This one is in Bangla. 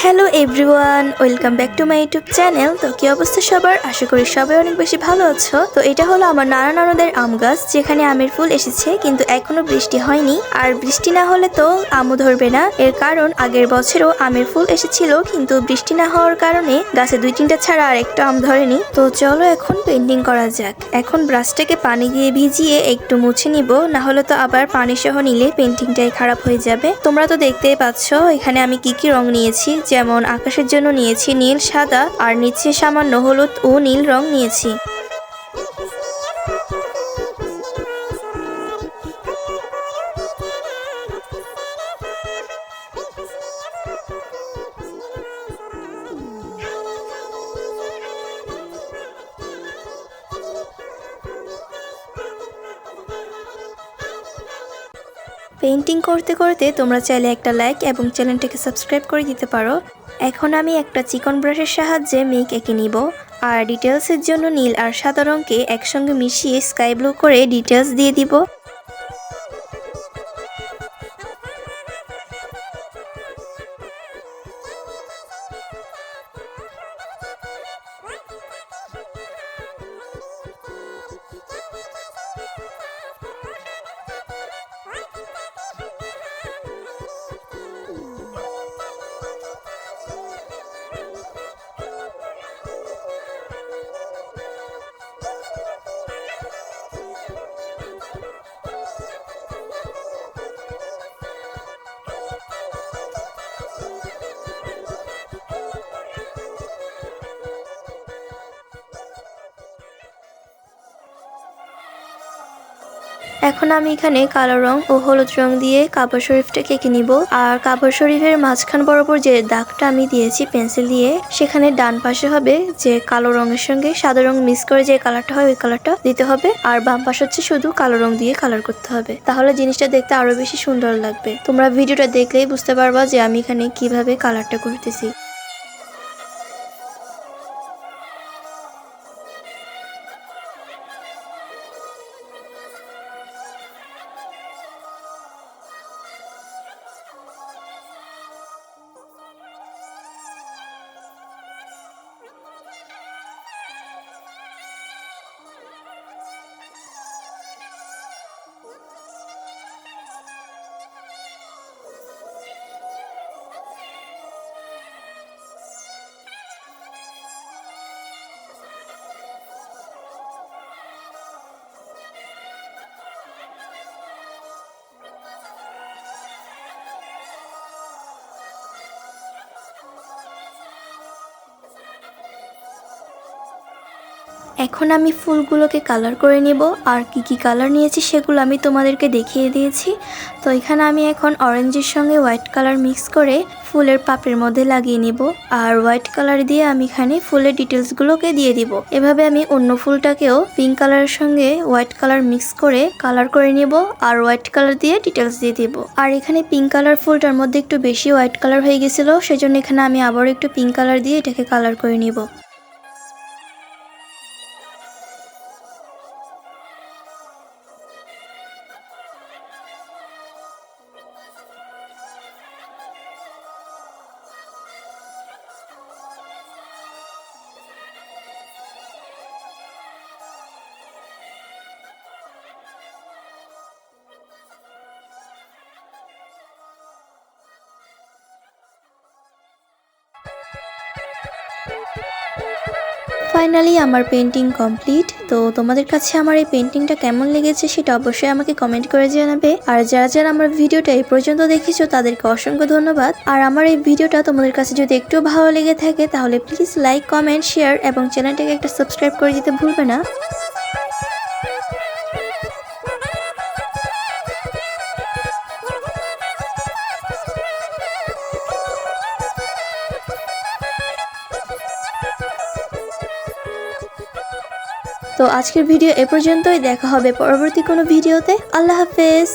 Hello everyone, welcome back to my YouTube channel. তো কি অবস্থা সবার? আশা করি সবাই অনেক বেশি ভালো আছো। তো এটা হলো আমার নানা ননদের আম গাছ, যেখানে আমের ফুল এসেছে, কিন্তু এখনো বৃষ্টি হয়নি। আর বৃষ্টি না হলে তো আমও ধরবে না। এর কারণ আগের বছরও আমের ফুল এসেছিল, কিন্তু বৃষ্টি না হওয়ার কারণে গাছে 2-3টা ছাড়া আর একটা আম ধরেনি। তো চলো এখন পেন্টিং করা যাক। এখন ব্রাশটাকে পানি দিয়ে ভিজিয়ে একটু মুছে নিব, না হলে তো আবার পানি সহ নিলে পেন্টিংটাই খারাপ হয়ে যাবে। তোমরা তো দেখতেই পাচ্ছ এখানে আমি কি কি রং নিয়েছি। যেমন আকাশের জন্য নিয়েছি নীল, সাদা, আর নিচে সামান্য হলুদ ও নীল রং নিয়েছি। পেইন্টিং করতে করতে তোমরা চাইলে একটা লাইক এবং চ্যানেলটাকে সাবস্ক্রাইব করে দিতে পারো। এখন আমি একটা চিকন ব্রাশের সাহায্যে মেঘ এঁকে নিব, আর ডিটেলসের জন্য নীল আর সাদা রঙকে একসঙ্গে মিশিয়ে স্কাই ব্লু করে ডিটেলস দিয়ে দিব। এখন আমি এখানে কালো রং ও হলুদ রং দিয়ে কাবা শরীফটাকে এঁকে নিব। আর কাবা শরীফের মাঝখান বরাবর যে দাগটা আমি দিয়েছি পেন্সিল দিয়ে, সেখানে ডান পাশে হবে যে কালো রঙের সঙ্গে সাদা রং মিক্স করে যে কালারটা হয় ওই কালারটা দিতে হবে, আর বাম পাশে হচ্ছে শুধু কালো রং দিয়ে কালার করতে হবে। তাহলে জিনিসটা দেখতে আরো বেশি সুন্দর লাগবে। তোমরা ভিডিওটা দেখলেই বুঝতে পারবা যে আমি এখানে কিভাবে কালারটা করতেছি। এখন আমি ফুলগুলোকে কালার করে নেব, আর কি কি কালার নিয়েছি সেগুলো আমি তোমাদেরকে দেখিয়ে দিয়েছি। তো এখানে আমি এখন অরেঞ্জের সঙ্গে হোয়াইট কালার মিক্স করে ফুলের পাপড়ির মধ্যে লাগিয়ে নিব, আর হোয়াইট কালার দিয়ে আমি এখানে ফুলের ডিটেলসগুলোকে দিয়ে দিব। এভাবে আমি অন্য ফুলটাকেও পিঙ্ক কালারের সঙ্গে হোয়াইট কালার মিক্স করে কালার করে নিব, আর হোয়াইট কালার দিয়ে ডিটেলস দিয়ে দিব। আর এখানে পিঙ্ক কালার ফুলটার মধ্যে একটু বেশি হোয়াইট কালার হয়ে গেছিল, সেজন্য এখানে আমি আবারও একটু পিঙ্ক কালার দিয়ে এটাকে কালার করে নিব। ফাইনালি আমার পেন্টিং কমপ্লিট। তো তোমাদের কাছে আমার এই পেন্টিংটা কেমন লেগেছে সেটা অবশ্যই আমাকে কমেন্ট করে জানাবে। আর যারা যারা আমার ভিডিওটা এই পর্যন্ত দেখেছো তাদেরকে অসংখ্য ধন্যবাদ। আর আমার এই ভিডিওটা তোমাদের কাছে যদি একটু ভালো লেগে থাকে তাহলে প্লিজ লাইক, কমেন্ট, শেয়ার এবং চ্যানেলটাকে একটা সাবস্ক্রাইব করে দিতে ভুলবে না। তো আজকের ভিডিও এ পর্যন্তই। দেখা হবে পরবর্তী কোনো ভিডিওতে। আল্লাহ হাফেজ।